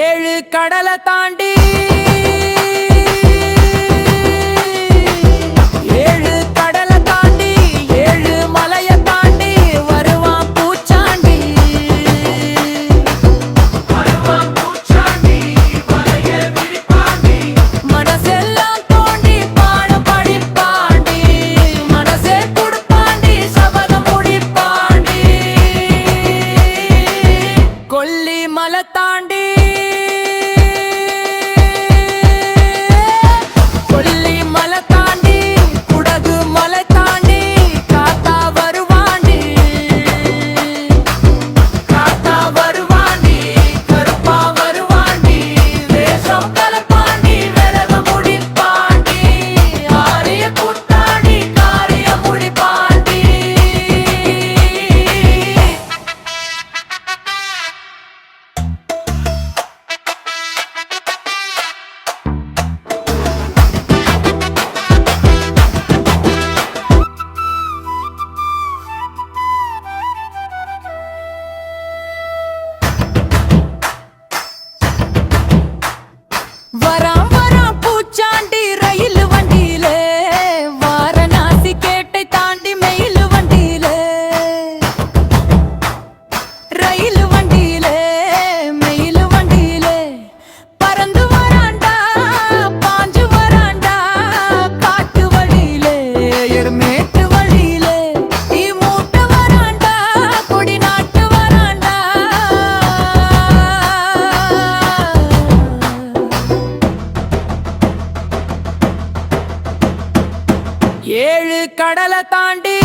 ஏழு கடலை தாண்டி ஏழு கடலை தாண்டி ஏழு மலைய தாண்டி வருவான் பூச்சாண்டி மலைய விரிப்பாண்டி மனசெல்லாம் தோண்டி பாடம் படிப்பாண்டி மனசே கொடுப்பாண்டி சபதம் முடிப்பாண்டி கொல்லி மலை தாண்டி வராம் வராம் பூச்சாண்டி ரயில் வண்டியிலே வாரணாசி கேட்டை தாண்டி மெயில் வண்டியிலே ரயில் வண்டியிலே மெயில் வண்டியிலே பறந்து வராண்டா பாஞ்சு வராண்டா காட்டு வழியிலே எருமேட்டு வழியிலே தீ மூட்ட வராண்டா கொடி நாட்டு வராண்டா ஏழு கடலை தாண்டி